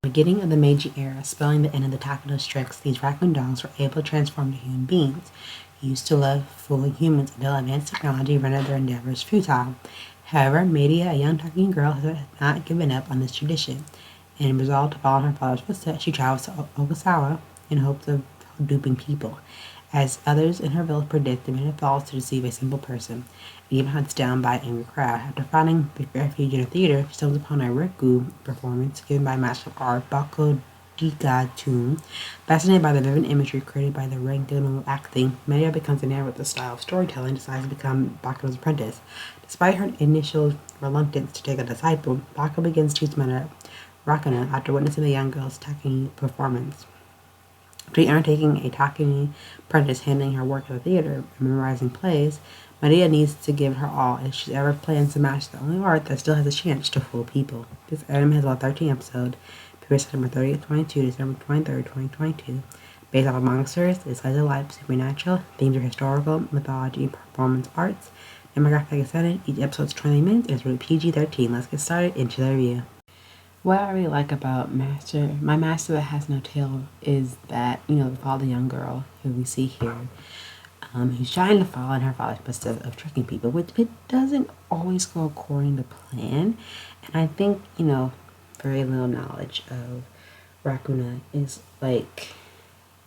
Beginning of the Meiji era, spelling the end of the Takenos tricks, these raccoon dogs were able to transform to human beings. They used to love fooling humans until advanced technology rendered their endeavors futile. However, Mameda, a young talking girl, has not given up on this tradition, and resolved to follow in her father's footsteps, she travels to Okasawa in hopes of duping people. As others in her village predict, the man falls to deceive a simple person, and even hunts down by an angry crowd. After finding the refuge in a theater, she stumbles upon a rakugo performance given by master of art Bunko. Fascinated by the vivid imagery created by the rakugo acting, Mameda becomes enamored with the style of storytelling and decides to become Bakugo's apprentice. Despite her initial reluctance to take a disciple, Bakugo begins to mentor Rakuna after witnessing the young girl's taking performance. After undertaking a talking apprentice handling her work at the theater and memorizing plays, Maria needs to give her all if she's ever plans to master the only art that still has a chance to fool people. This anime has about 13 episodes, premiered September 30th, 2022 to December 23rd, 2022. Based off of manga series, it's slice of life, supernatural, themes are historical, mythology, performance arts, demographic extended. Each episode is 20 minutes and it's rated PG-13. Let's get started into the review. What I really like about My Master That Has No Tail is that, we follow the young girl who we see here, who's trying to follow in her father's footsteps of tricking people, which it doesn't always go according to plan. And I think, very little knowledge of Rakuna is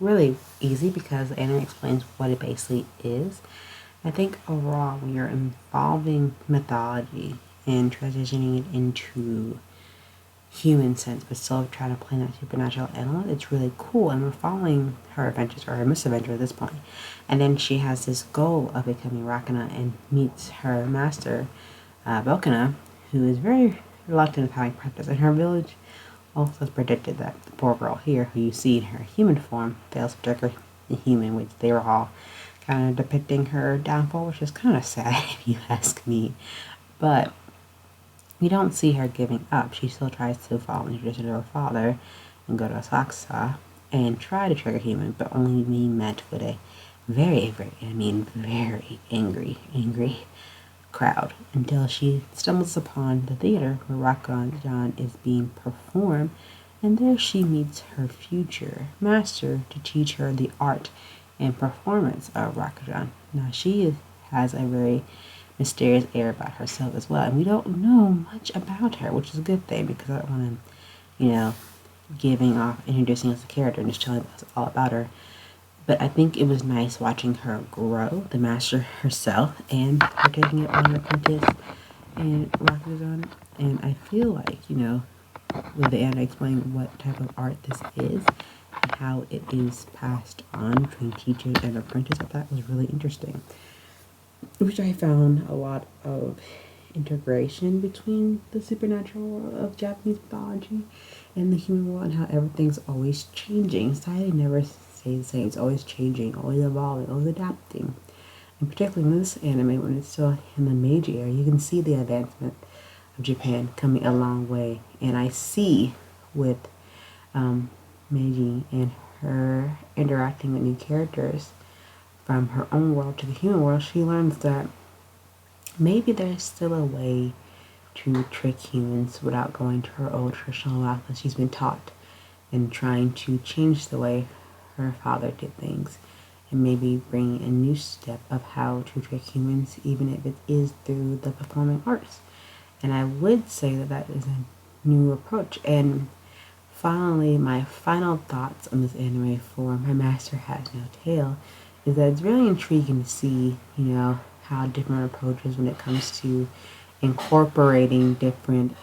really easy because the anime explains what it basically is. I think overall, when you're involving mythology and transitioning it into human sense, but still trying to play that supernatural element, it's really cool. And we're following her adventures, or her misadventure at this point. And then she has this goal of becoming Rakuna and meets her master, Belkana, who is very reluctant of having practice. And her village also has predicted that the poor girl here, who you see in her human form, fails to trick her the human, which they were all kind of depicting her downfall, which is kind of sad if you ask me. But we don't see her giving up. She still tries to follow the tradition of her father and go to Asakusa and try to trick a human, but only being met with a very angry crowd until she stumbles upon the theater where Rakugan is being performed, and there she meets her future master to teach her the art and performance of Rakugan. Now she has a very mysterious air about herself as well, and we don't know much about her, which is a good thing because I don't want to, introducing us a character and just telling us all about her. But I think it was nice watching her grow, the master herself, and her taking it on her apprentice and Rakugan. And I feel like, with the anime explaining what type of art this is and how it is passed on between teacher and apprentice, I thought was really interesting. Which I found a lot of integration between the supernatural world of Japanese mythology and the human world, and how everything's always changing. Society never stays the same. It's always changing, always evolving, always adapting. And particularly in this anime, when it's still in the Meiji era, you can see the advancement of Japan coming a long way. And I see with Meiji and her interacting with new characters from her own world to the human world, she learns that maybe there's still a way to trick humans without going to her old traditional route that she's been taught, and trying to change the way her father did things, and maybe bring a new step of how to trick humans, even if it is through the performing arts. And I would say that that is a new approach. And finally, my final thoughts on this anime for My Master Has No Tail is that it's really intriguing to see, how different approaches when it comes to incorporating different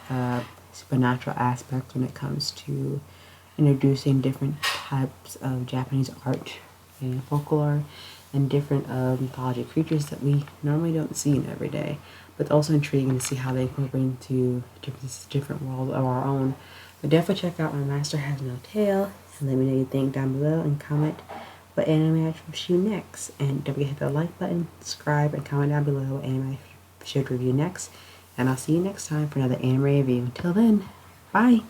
supernatural aspects, when it comes to introducing different types of Japanese art and folklore and different mythology creatures that we normally don't see in every day. But it's also intriguing to see how they incorporate into different worlds of our own. But definitely check out My Master Has No Tail, and let me know what you think down below, and comment what anime I should review next. And don't forget to hit the like button, subscribe, and comment down below what anime I should review next. And I'll see you next time for another anime review. Until then, bye!